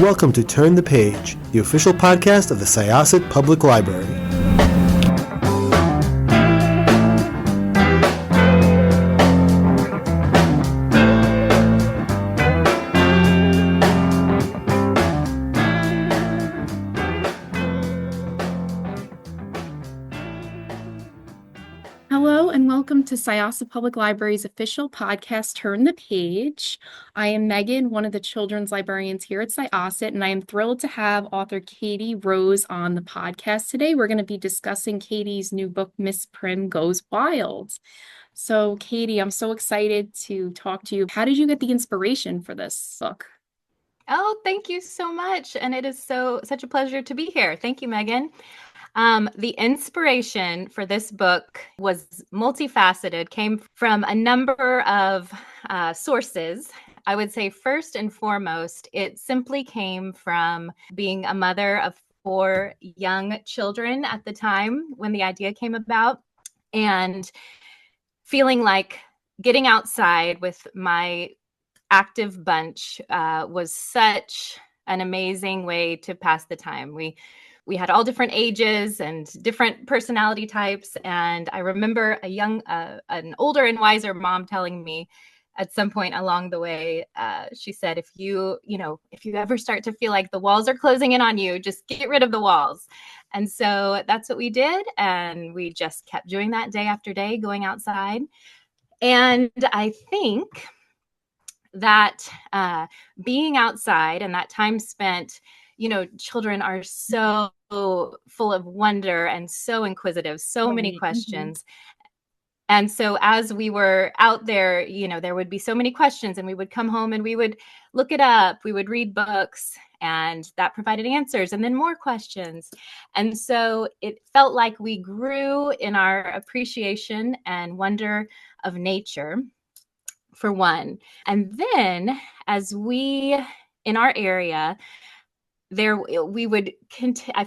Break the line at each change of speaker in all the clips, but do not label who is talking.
welcome to Turn the Page, the official podcast of the Syosset Public Library.
Hello and welcome to Syosset Public Library's official podcast, Turn the Page. I am Meghan, one of the children's librarians here at Syosset, and I am thrilled to have author Katy Rose on the podcast today. We're going to be discussing Katy's new book, MISS PRIM Goes Wild. So, Katy, I'm so excited to talk to you. How did you get the inspiration for this book?
Oh, thank you so much. And it is such a pleasure to be here. Thank you, Meghan. The inspiration for this book was multifaceted, came from a number of sources. I would say first and foremost, it simply came from being a mother of 4 young children at the time when the idea came about, and feeling like getting outside with my active bunch was such an amazing way to pass the time. We had all different ages and different personality types. And I remember an older and wiser mom telling me at some point along the way, she said, if you ever start to feel like the walls are closing in on you, just get rid of the walls. And so that's what we did. And we just kept doing that day after day, going outside. And I think that being outside and that time spent, children are so full of wonder and so inquisitive, so many questions. And so as we were out there, there would be so many questions, and we would come home and we would look it up. We would read books, and that provided answers, and then more questions. And so it felt like we grew in our appreciation and wonder of nature, for one. And then as we, in our area, I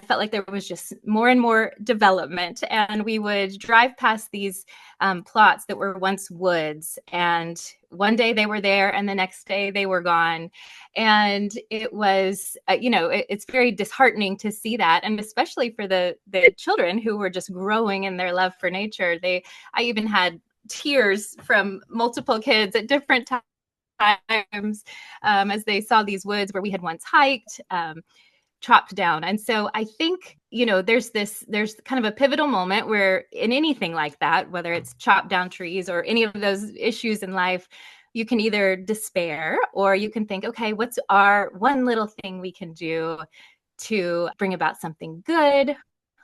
felt like there was just more and more development, and we would drive past these plots that were once woods, and one day they were there and the next day they were gone. And it was, it's very disheartening to see that. And especially for the children who were just growing in their love for nature. I even had tears from multiple kids at different times as they saw these woods where we had once hiked, chopped down. And so I think, there's kind of a pivotal moment where in anything like that, whether it's chopped down trees or any of those issues in life, you can either despair or you can think, okay, what's our one little thing we can do to bring about something good,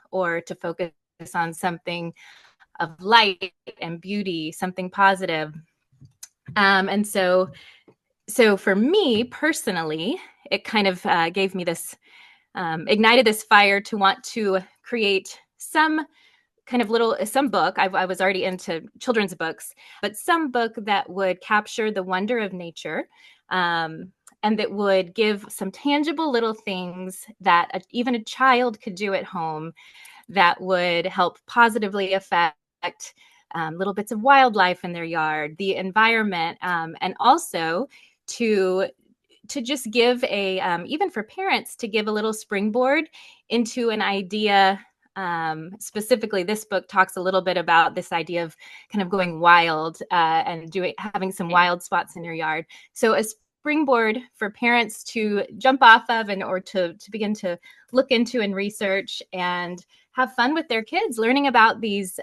or to focus on something of light and beauty, something positive. And so for me personally, it kind of gave me this, ignited this fire to want to create some book. I was already into children's books, but some book that would capture the wonder of nature, and that would give some tangible little things that even a child could do at home that would help positively affect little bits of wildlife in their yard, the environment, and also to just give even for parents, to give a little springboard into an idea. Specifically, this book talks a little bit about this idea of kind of going wild and having some wild spots in your yard. So a springboard for parents to jump off of or to begin to look into and research and have fun with their kids, learning about these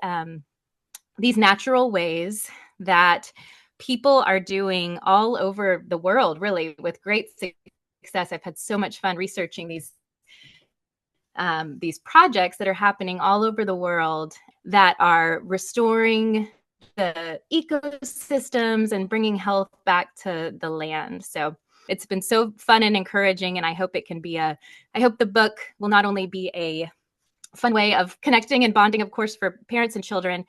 natural ways that people are doing all over the world, really, with great success. I've had so much fun researching these projects that are happening all over the world that are restoring the ecosystems and bringing health back to the land. So it's been so fun and encouraging, and I hope I hope the book will not only be a fun way of connecting and bonding, of course, for parents and children,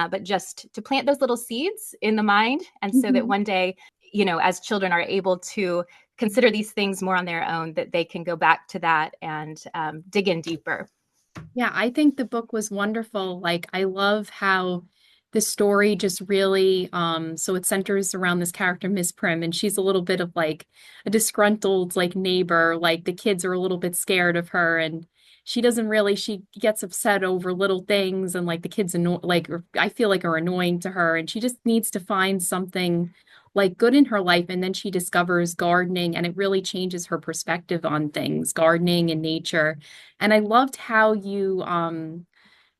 but just to plant those little seeds in the mind. And so that one day, as children are able to consider these things more on their own, that they can go back to that and dig in deeper.
Yeah, I think the book was wonderful. Like, I love how the story just really so it centers around this character Miss Prim, and she's a little bit of like a disgruntled like neighbor. Like the kids are a little bit scared of her, and she doesn't really she gets upset over little things, and like the kids I feel like are annoying to her, and she just needs to find something like good in her life. And then she discovers gardening, and it really changes her perspective on things, gardening and nature. And I loved how you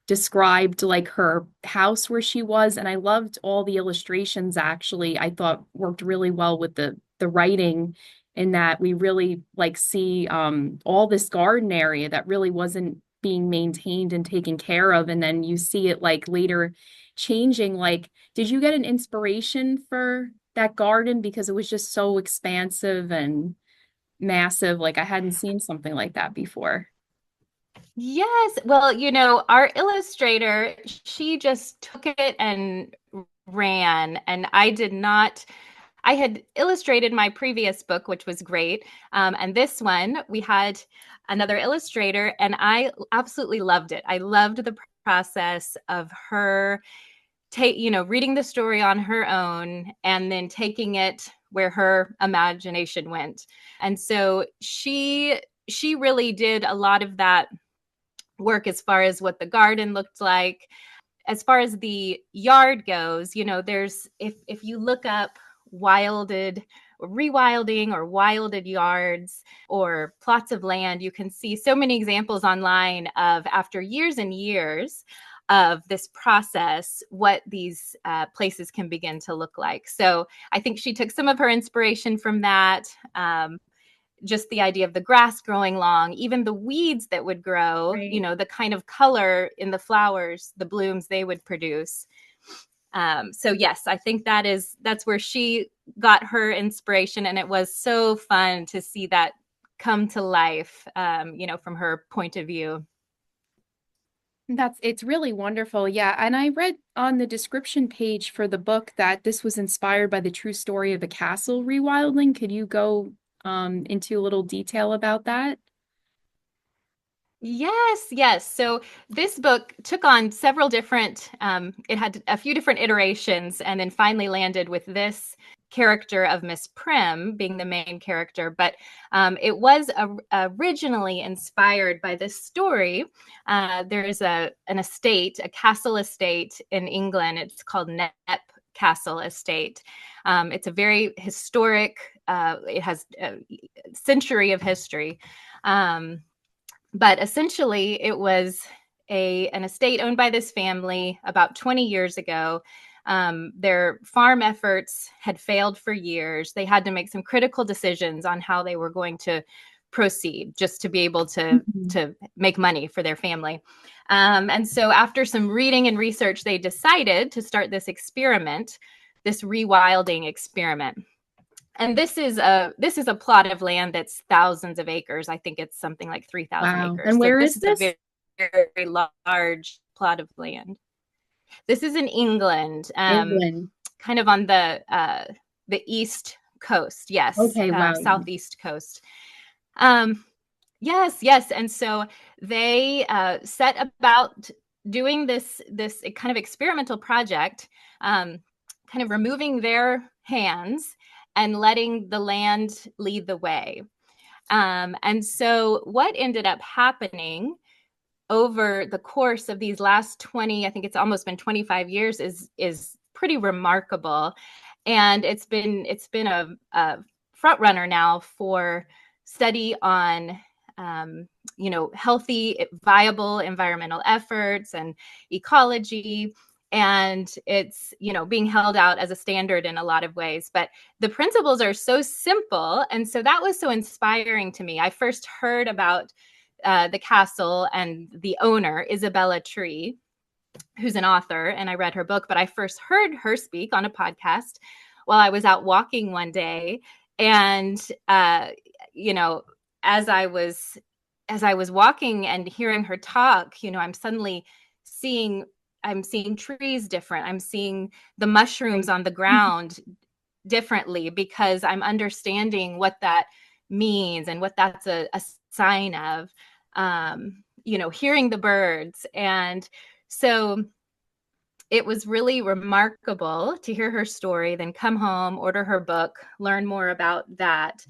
described like her house where she was, and I loved all the illustrations. Actually, I thought worked really well with the writing, in that we really like see all this garden area that really wasn't being maintained and taken care of, and then you see it like later changing. Like, did you get an inspiration for that garden because it was just so expansive and massive? Like, I hadn't seen something like that before.
Yes. Well, our illustrator, she just took it and ran, and I did not. I had illustrated my previous book, which was great. And this one, we had another illustrator, and I absolutely loved it. I loved the process of her reading the story on her own and then taking it where her imagination went. And so she really did a lot of that work as far as what the garden looked like. As far as the yard goes, there's if you look up wilded rewilding or wilded yards or plots of land, you can see so many examples online of, after years and years of this process, what these places can begin to look like. So I think she took some of her inspiration from that. Just the idea of the grass growing long, even the weeds that would grow,
Right.
the kind of color in the flowers, the blooms they would produce. So yes, I think that's where she got her inspiration. And it was so fun to see that come to life, from her point of view.
It's really wonderful. Yeah. And I read on the description page for the book that this was inspired by the true story of a castle rewilding. Could you go into a little detail about that?
Yes, yes. So this book took on several different, it had a few different iterations, and then finally landed with this character of Miss Prim being the main character. But it was originally inspired by this story. There's an estate, a castle estate in England. It's called Knepp Castle Estate. It's a very historic, it has a century of history. But essentially, it was an estate owned by this family about 20 years ago. Their farm efforts had failed for years. They had to make some critical decisions on how they were going to proceed just to be able to make money for their family. And so after some reading and research, they decided to start this experiment, this rewilding experiment. And this is a plot of land that's thousands of acres. I think it's something like 3,000
Wow.
acres.
And
So
where
this
is
is a
this?
very, very large plot of land. This is in England,
England.
kind of on the east coast. Yes,
Okay, wow.
southeast coast. Yes. And so they set about doing this kind of experimental project, kind of removing their hands and letting the land lead the way. And so what ended up happening over the course of these last 20, I think it's almost been 25 years, is pretty remarkable. And it's been a front runner now for study on healthy, viable environmental efforts and ecology. And it's, being held out as a standard in a lot of ways. But the principles are so simple. And so that was so inspiring to me. I first heard about the castle and the owner, Isabella Tree, who's an author, and I read her book, but I first heard her speak on a podcast while I was out walking one day. And, as I was walking and hearing her talk, I'm suddenly I'm seeing trees different. I'm seeing the mushrooms on the ground differently because I'm understanding what that means and what that's a sign of, hearing the birds. And so it was really remarkable to hear her story, then come home, order her book, learn more about that,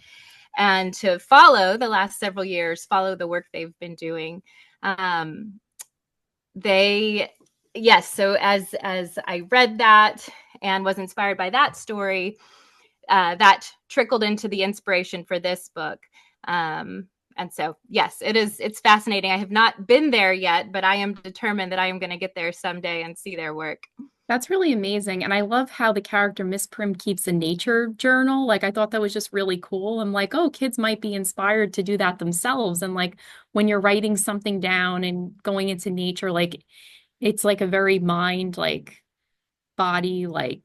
and to follow the last several years, follow the work they've been doing. Um, they, yes, so as I read that and was inspired by that story, that trickled into the inspiration for this book. And so, yes, it's fascinating. I have not been there yet, but I am determined that I am going to get there someday and see their work.
That's really amazing. And I love how the character Miss Prim keeps a nature journal. Like, I thought that was just really cool. I'm like, oh, kids might be inspired to do that themselves. And like, when you're writing something down and going into nature, like, it's like a very mind, like, body, like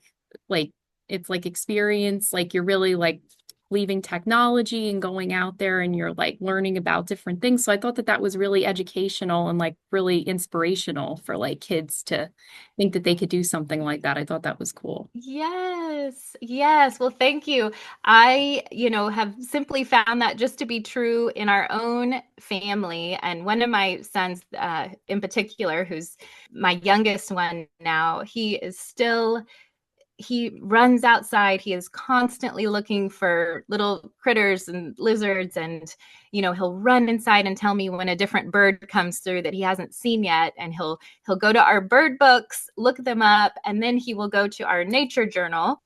it's like experience, like you're really like leaving technology and going out there and you're like learning about different things. So I thought that that was really educational and like really inspirational for like kids to think that they could do something like that. I thought that was cool.
Yes, yes. Well, thank you. I, have simply found that just to be true in our own family. And one of my sons, in particular, who's my youngest one now, he runs outside. He is constantly looking for little critters and lizards. And, he'll run inside and tell me when a different bird comes through that he hasn't seen yet. And he'll go to our bird books, look them up, and then he will go to our nature journal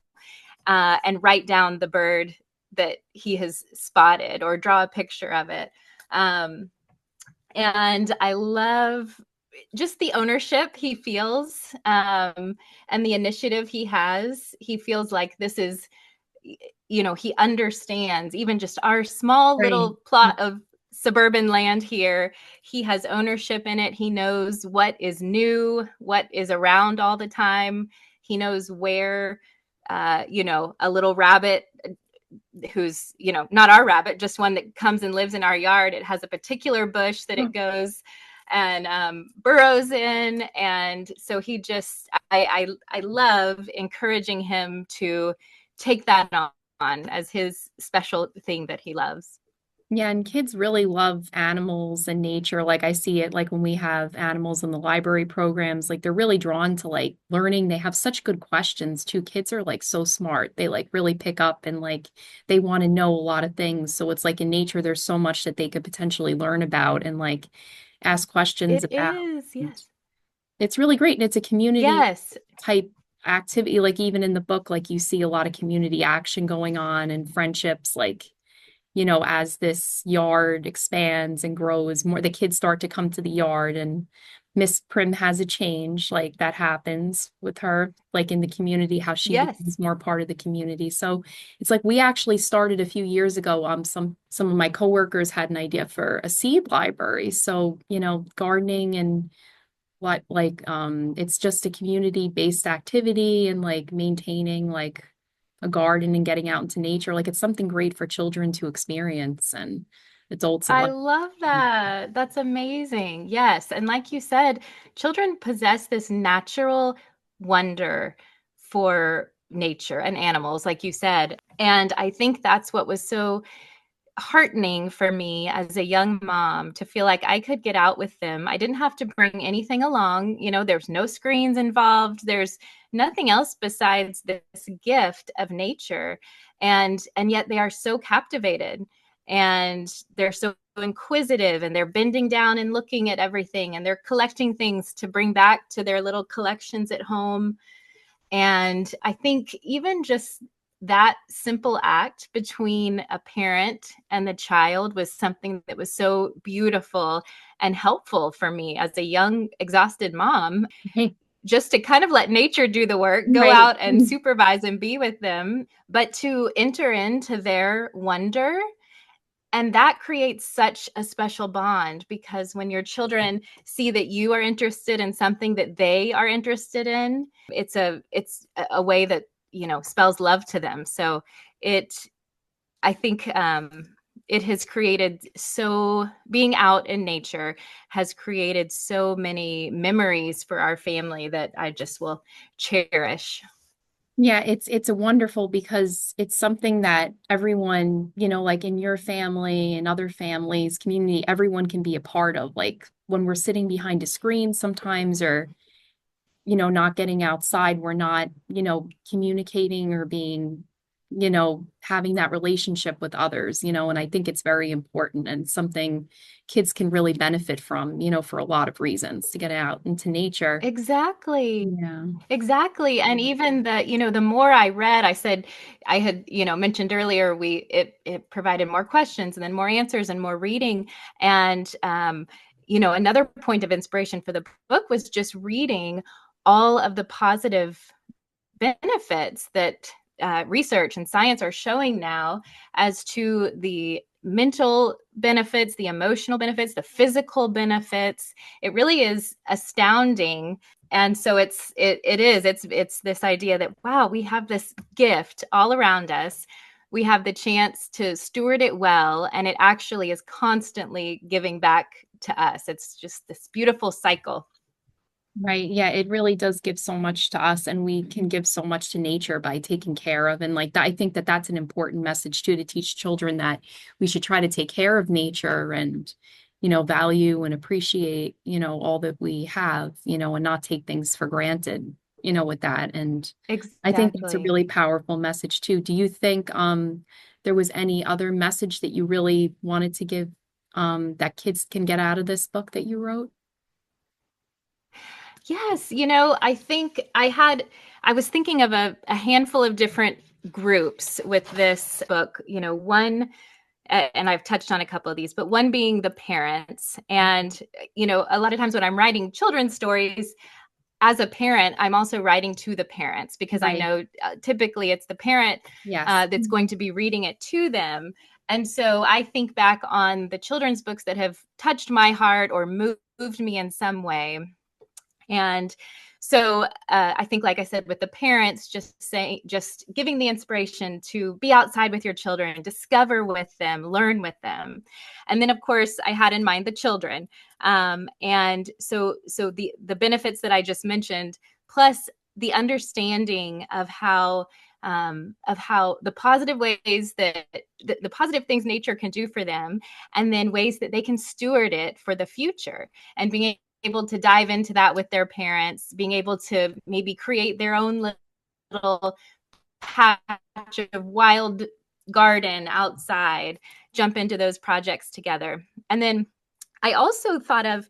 and write down the bird that he has spotted or draw a picture of it. And I love just the ownership he feels, and the initiative he has. He feels like this is, he understands even just our small
Right.
little plot of suburban land here. He has ownership in it. He knows what is new, what is around all the time. He knows where, a little rabbit who's, not our rabbit, just one that comes and lives in our yard. It has a particular bush that it goes and burrows in. And so he just, I love encouraging him to take that on as his special thing that he loves.
Yeah, and kids really love animals and nature. Like I see it like when we have animals in the library programs, like they're really drawn to like learning. They have such good questions too. Kids are like so smart. They like really pick up and like they want to know a lot of things. So it's like in nature, there's so much that they could potentially learn about and like ask questions
It
about.
is, yes.
It's really great. And it's a community
Yes,
type activity. Like even in the book, like you see a lot of community action going on and friendships, like as this yard expands and grows more, the kids start to come to the yard and Miss Prim has a change like that happens with her, like in the community, how she
yes.
becomes more part of the community. So it's like we actually started a few years ago. Some of my coworkers had an idea for a seed library. So, gardening and what it's just a community based activity and like maintaining like a garden and getting out into nature. Like it's something great for children to experience and adults
I
alike.
love that. That's amazing. Yes. And like you said, children possess this natural wonder for nature and animals, like you said. And I think that's what was so heartening for me as a young mom to feel like I could get out with them. I didn't have to bring anything along. There's no screens involved. There's nothing else besides this gift of nature. And yet they are so captivated and they're so inquisitive and they're bending down and looking at everything and they're collecting things to bring back to their little collections at home. And I think even just that simple act between a parent and the child was something that was so beautiful and helpful for me as a young, exhausted mom,
Hey,
just to kind of let nature do the work, go
right.
out and supervise and be with them, but to enter into their wonder. And that creates such a special bond because when your children see that you are interested in something that they are interested in, it's a way that, spells love to them. So it, I think, it has created being out in nature has created so many memories for our family that I just will cherish.
Yeah, it's a wonderful because it's something that everyone, like in your family and other families, community, everyone can be a part of. Like when we're sitting behind a screen sometimes or not getting outside, we're not, communicating or being, having that relationship with others, and I think it's very important and something kids can really benefit from, for a lot of reasons to get out into nature.
Exactly.
Yeah.
Exactly. And even the more I read, I said I had, mentioned earlier, it provided more questions and then more answers and more reading. And another point of inspiration for the book was just reading all of the positive benefits that research and science are showing now as to the mental benefits, the emotional benefits, the physical benefits. It really is astounding. And so it's this idea that, wow, we have this gift all around us. We have the chance to steward it well, and it actually is constantly giving back to us. It's just this beautiful cycle.
Right. Yeah, it really does give so much to us, and we can give so much to nature by taking care of. And like that, I think that that's an important message too, to teach children that we should try to take care of nature and, value and appreciate, all that we have, and not take things for granted, with that. And I think that's a
Exactly.
really powerful message too. Do you think there was any other message that you really wanted to give that kids can get out of this book that you wrote?
Yes, I think I was thinking of a handful of different groups with this book, one, and I've touched on a couple of these, but one being the parents. And, a lot of times when I'm writing children's stories, as a parent, I'm also writing to the parents because I
Right.
know typically it's the parent
Yes.
that's going to be reading it to them. And so I think back on the children's books that have touched my heart or moved me in some way. And so I think, like I said, with the parents, just giving the inspiration to be outside with your children, discover with them, learn with them. And then, of course, I had in mind the children. And so the benefits that I just mentioned, plus the understanding of how the positive ways that the positive things nature can do for them, and then ways that they can steward it for the future, and being able to dive into that with their parents, being able to maybe create their own little patch of wild garden outside, jump into those projects together. And then I also thought of,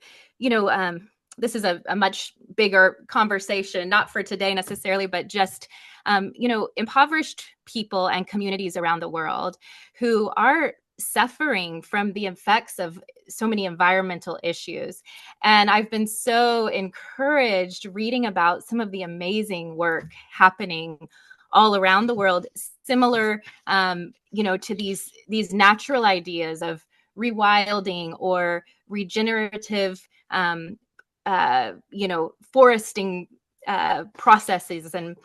this is a much bigger conversation, not for today necessarily, but just, impoverished people and communities around the world who are suffering from the effects of so many environmental issues. And I've been so encouraged reading about some of the amazing work happening all around the world, similar, to these natural ideas of rewilding or regenerative, foresting processes. And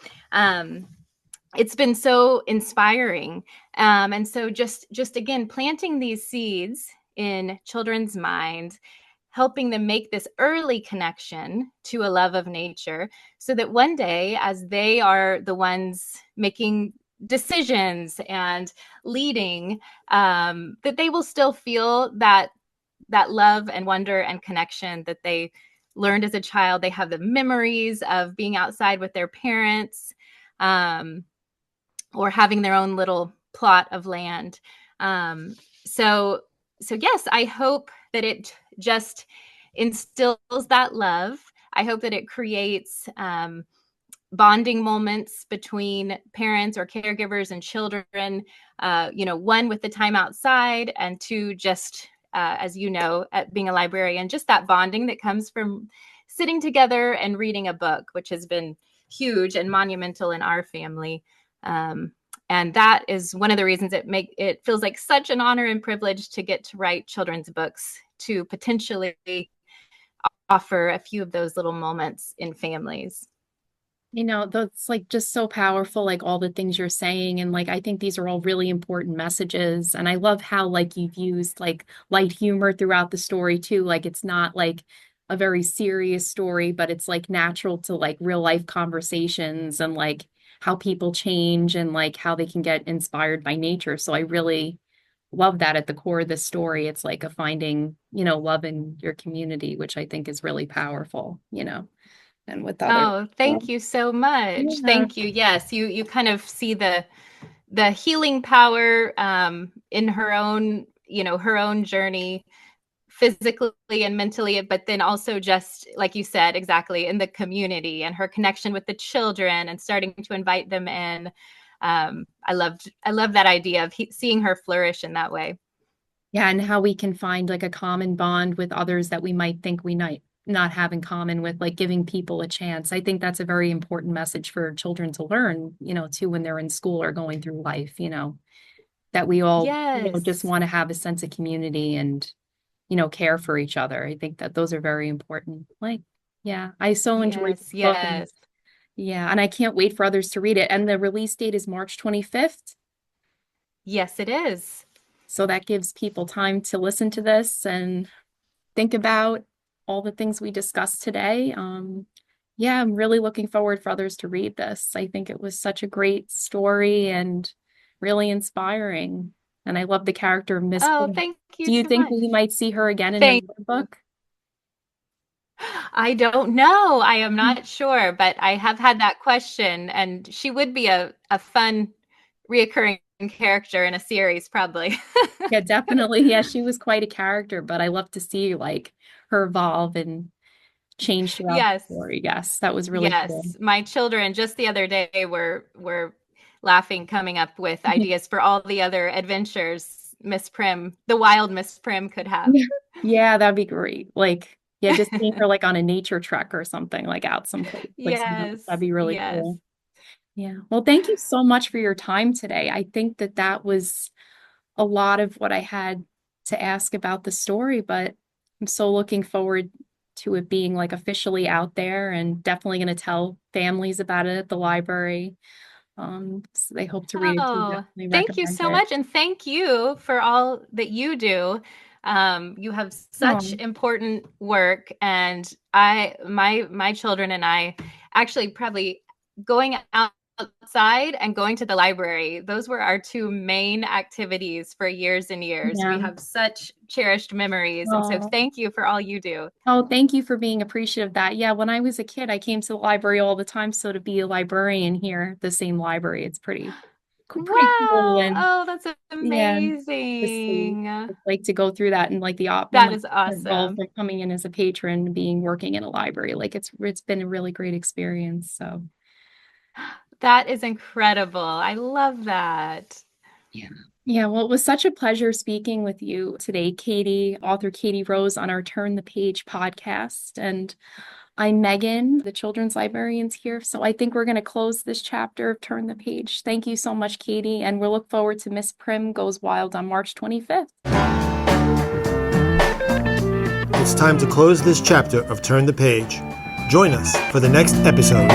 it's been so inspiring. And so just again, planting these seeds in children's minds, helping them make this early connection to a love of nature, so that one day, as they are the ones making decisions and leading, that they will still feel that love and wonder and connection that they learned as a child. They have the memories of being outside with their parents, or having their own little plot of land. Um, so, so yes, I hope that it just instills that love. I hope that it creates bonding moments between parents or caregivers and children. One, with the time outside, and two, just as you know, at being a librarian, just that bonding that comes from sitting together and reading a book, which has been huge and monumental in our family. And that is one of the reasons it feels like such an honor and privilege to get to write children's books, to potentially offer a few of those little moments in families.
That's like just so powerful, like all the things you're saying. And like, I think these are all really important messages. And I love how like you've used like light humor throughout the story too. Like it's not like a very serious story, but it's like natural to like real life conversations and like how people change and like how they can get inspired by nature. So I really love that at the core of the story. It's like a finding, love in your community, which I think is really powerful. and with others.
Oh, thank you so much.
Yeah.
Thank you. Yes, you kind of see the healing power in her own, her own journey physically and mentally, but then also just like you said, exactly in the community and her connection with the children and starting to invite them in. I love that idea of seeing her flourish in that way.
Yeah, and how we can find like a common bond with others that we might think we might not have in common with, like giving people a chance. I think that's a very important message for children to learn, too, when they're in school or going through life, that we all, just
Yes.
want to have a sense of community and, care for each other. I think that those are very important. Like, yeah, I so enjoyed
Yes.
the book. And,
Yes.
yeah, and I can't wait for others to read it. And the release date is March 25th.
Yes, it is.
So that gives people time to listen to this and think about all the things we discussed today. Yeah, I'm really looking forward for others to read this. I think it was such a great story and really inspiring. And I love the character of Miss
Oh,
Prim.
thank you
Do you
so
think
much.
we might see her again in
Thank
another book?
I don't know. I am not sure, but I have had that question, and she would be a fun reoccurring character in a series, probably.
Yeah, definitely. Yeah, she was quite a character, but I love to see like her evolve and change throughout the
Yes.
story. Yes, that was really cool.
Yes. My children just the other day were laughing, coming up with ideas for all the other adventures Miss Prim, the wild Miss Prim could have.
Yeah, yeah, that'd be great. Like, yeah, just seeing her like on a nature trek or something, like out someplace. Like, that'd
Yes.
be really
Yes.
cool. Yeah. Well, thank you so much for your time today. I think that that was a lot of what I had to ask about the story, but I'm so looking forward to it being like officially out there and definitely going to tell families about it at the library. So they hope to read it. So
Oh,
definitely
thank you
recommend
so
it.
much. And thank you for all that you do. You have such
Oh,
important work. And my children and I actually probably going outside and going to the library, those were our two main activities for years and years. We
yeah.
have such cherished memories. And so
Oh.
thank you for all you do.
Oh, thank you for being appreciative of that. Yeah, when I was a kid, I came to the library all the time. So to be a librarian here, the same library, it's pretty cool.
Wow.
And
Oh, that's
yeah, to see,
amazing.
it's like to go through that and like
That
like
is
role
awesome.
for coming in as a patron, and being working in a library. Like it's been a really great experience. So
That is incredible. I love that.
yeah. Yeah, well, it was such a pleasure speaking with you today, Katy, author Katy Rose, on our Turn the Page podcast. And I'm Megan, the children's librarian's here. So I think we're going to close this chapter of Turn the Page. Thank you so much, Katy. And we'll look forward to Miss Prim Goes Wild on March 25th.
It's time to close this chapter of Turn the Page. Join us for the next episode.